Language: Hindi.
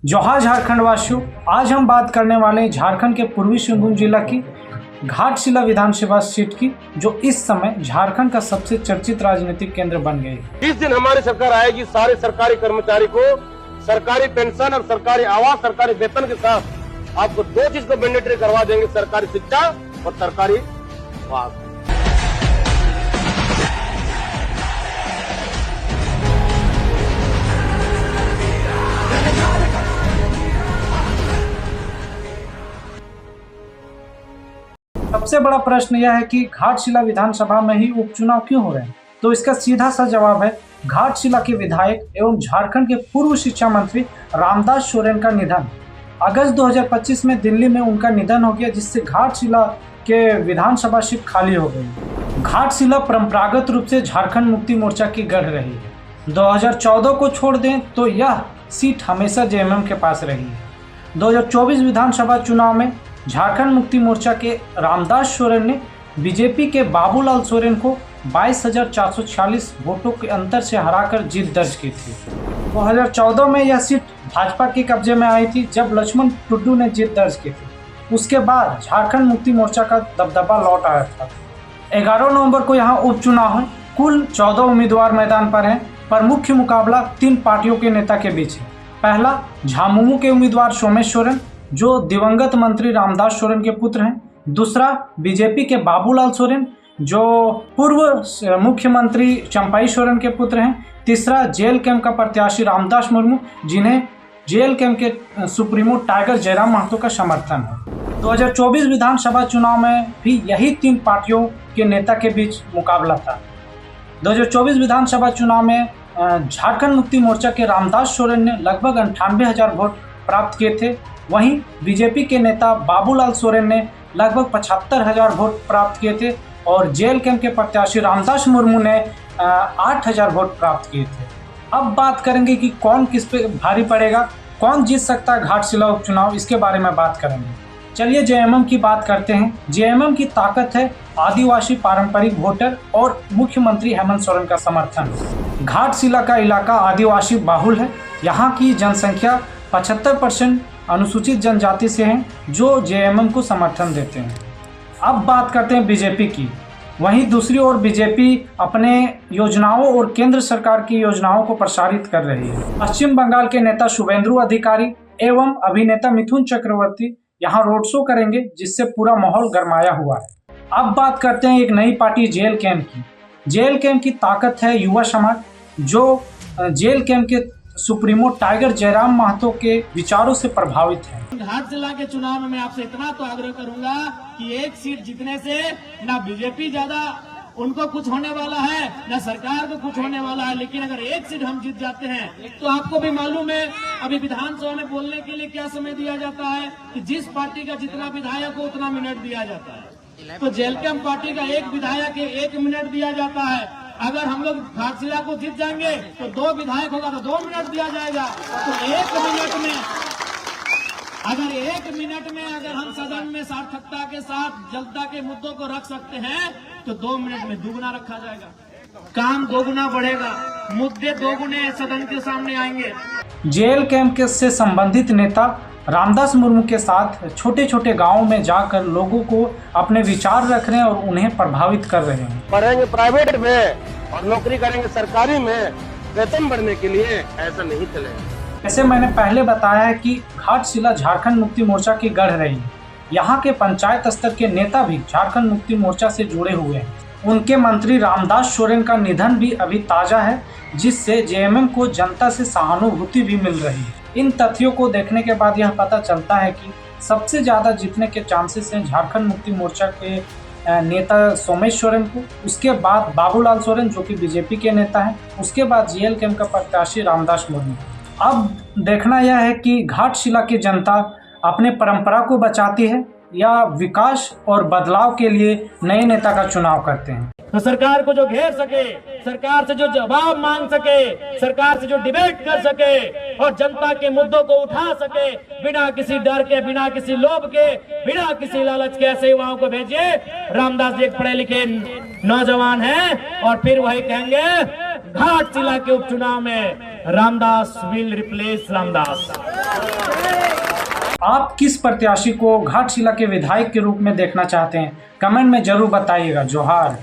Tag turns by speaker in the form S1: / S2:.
S1: जोहार झारखंड वासियों, आज हम बात करने वाले हैं झारखंड के पूर्वी सिंहभूम जिला की घाटशिला विधानसभा सीट की, जो इस समय झारखंड का सबसे चर्चित राजनीतिक केंद्र बन गई है।
S2: जिस दिन हमारी सरकार आएगी, सारे सरकारी कर्मचारी को सरकारी पेंशन और सरकारी आवास, सरकारी वेतन के साथ आपको दो चीज को मैंडेटरी करवा देंगे, सरकारी शिक्षा और सरकारी स्वास्थ्य।
S1: सबसे बड़ा प्रश्न यह है कि घाटशिला विधानसभा में ही उपचुनाव क्यों हो रहे हैं? तो इसका सीधा सा जवाब है घाटशिला के विधायक एवं झारखंड के पूर्व शिक्षा मंत्री रामदास सोरेन का निधन। अगस्त 2025 में दिल्ली में उनका निधन हो गया, जिससे घाटशिला के विधानसभा सीट खाली हो गई। घाटशिला परंपरागत रूप से झारखंड मुक्ति मोर्चा की गढ़ रही है। 2014 को छोड़ दें तो यह सीट हमेशा जेएमएम के पास रही है। 2024 विधानसभा चुनाव में झारखंड मुक्ति मोर्चा के रामदास सोरेन ने बीजेपी के बाबूलाल सोरेन को 22,446 वोटों के अंतर से हराकर जीत दर्ज की थी। 2014 में यह सीट भाजपा के कब्जे में आई थी, जब लक्ष्मण टुडू ने जीत दर्ज की थी। उसके बाद झारखंड मुक्ति मोर्चा का दबदबा लौट आया था। 11 नवंबर को यहाँ उपचुनाव है। कुल 14 उम्मीदवार मैदान पर हैं, पर मुख्य मुकाबला 3 पार्टियों के नेता के बीच है। पहला, झामुमो के उम्मीदवार सोमेश सोरेन, जो दिवंगत मंत्री रामदास सोरेन के पुत्र हैं। दूसरा, बीजेपी के बाबूलाल सोरेन, जो पूर्व मुख्यमंत्री चंपाई सोरेन के पुत्र हैं। तीसरा, जेल कैंप का प्रत्याशी रामदास मुर्मू, जिन्हें जेल कैंप के सुप्रीमो टाइगर जयराम महतो का समर्थन है। 2024 विधानसभा चुनाव में भी यही 3 पार्टियों के नेता के बीच मुकाबला था। 2024 विधानसभा चुनाव में झारखंड मुक्ति मोर्चा के रामदास सोरेन ने लगभग 98,000 वोट प्राप्त किए थे। वहीं बीजेपी के नेता बाबूलाल सोरेन ने लगभग 75,000 वोट प्राप्त किए थे और जेल कैंप के प्रत्याशी रामदास मुर्मू ने 8,000 वोट प्राप्त किए थे। अब बात करेंगे कि कौन किस पे भारी पड़ेगा, कौन जीत सकता है घाटशिला उपचुनाव, इसके बारे में बात करेंगे। चलिए जेएमएम की बात करते हैं। जेएमएम की ताकत है आदिवासी पारंपरिक वोटर और मुख्यमंत्री हेमंत सोरेन का समर्थन। घाटशिला का इलाका आदिवासी बाहुल है। यहाँ की जनसंख्या 75% अनुसूचित जनजाति से हैं, जो जेएमएम को समर्थन देते हैं। अब बात करते हैं बीजेपी की। वहीं दूसरी ओर बीजेपी अपने योजनाओं और केंद्र सरकार की योजनाओं को प्रसारित कर रही है। पश्चिम बंगाल के नेता शुभेंदु अधिकारी एवं अभिनेता मिथुन चक्रवर्ती यहाँ रोड शो करेंगे, जिससे पूरा माहौल गरमाया हुआ है। अब बात करते हैं एक नई पार्टी जेल कैंप की। जेल कैंप की ताकत है युवा समाज, जो जेल कैंप के सुप्रीमो टाइगर जयराम महतो के विचारों से प्रभावित है।
S3: घाटशिला के चुनाव में मैं आपसे इतना तो आग्रह करूंगा कि एक सीट जीतने से ना बीजेपी ज्यादा उनको कुछ होने वाला है, ना सरकार को कुछ होने वाला है, लेकिन अगर एक सीट हम जीत जाते हैं तो आपको भी मालूम है अभी विधानसभा में बोलने के लिए क्या समय दिया जाता है कि जिस पार्टी का जितना विधायक हो उतना मिनट दिया जाता है। तो जेल कैंप पार्टी का एक विधायक 1 मिनट दिया जाता है। अगर हम लोग घाटशिला को जीत जाएंगे तो 2 विधायक होगा तो 2 मिनट दिया जाएगा। तो 1 मिनट में अगर हम सदन में सार्थकता के साथ जनता के मुद्दों को रख सकते हैं तो 2 मिनट में दुगुना रखा जाएगा, काम दोगुना बढ़ेगा, मुद्दे दोगुने सदन के सामने आएंगे।
S1: जेल कैंप के से संबंधित नेता रामदास मुर्मू के साथ छोटे छोटे गांवों में जाकर लोगों को अपने विचार रख रहे हैं और उन्हें प्रभावित कर रहे हैं।
S2: पढ़ेंगे प्राइवेट में और नौकरी करेंगे सरकारी में, वेतन बढ़ने के लिए ऐसा नहीं चलेगा।
S1: जैसे मैंने पहले बताया है कि घाटशिला झारखंड मुक्ति मोर्चा की गढ़ रही है। यहाँ के पंचायत स्तर के नेता भी झारखंड मुक्ति मोर्चा से जुड़े हुए हैं। उनके मंत्री रामदास सोरेन का निधन भी अभी ताजा है, जिससे जेएमएम को जनता से सहानुभूति भी मिल रही है। इन तथ्यों को देखने के बाद यह पता चलता है कि सबसे ज्यादा जीतने के चांसेस हैं झारखंड मुक्ति मोर्चा के नेता सोमेश सोरेन को, उसके बाद बाबूलाल सोरेन जो कि बीजेपी के नेता हैं, उसके बाद जेल कैंप का प्रत्याशी रामदास मुर्मू। अब देखना यह है कि घाटशिला की जनता अपने परंपरा को बचाती है या विकास और बदलाव के लिए नए नेता का चुनाव करते हैं।
S3: तो सरकार को जो घेर सके, सरकार से जो जवाब मांग सके, सरकार से जो डिबेट कर सके और जनता के मुद्दों को उठा सके बिना किसी डर के, बिना किसी लोभ के, बिना किसी लालच के, ऐसे युवाओं को भेजिए। रामदास जी एक पढ़े लिखे नौजवान हैं और फिर वही कहेंगे घाटशिला के उपचुनाव में रामदास विल रिप्लेस रामदास।
S1: आप किस प्रत्याशी को घाटशिला के विधायक के रूप में देखना चाहते हैं? कमेंट में जरूर बताइएगा। जोहार।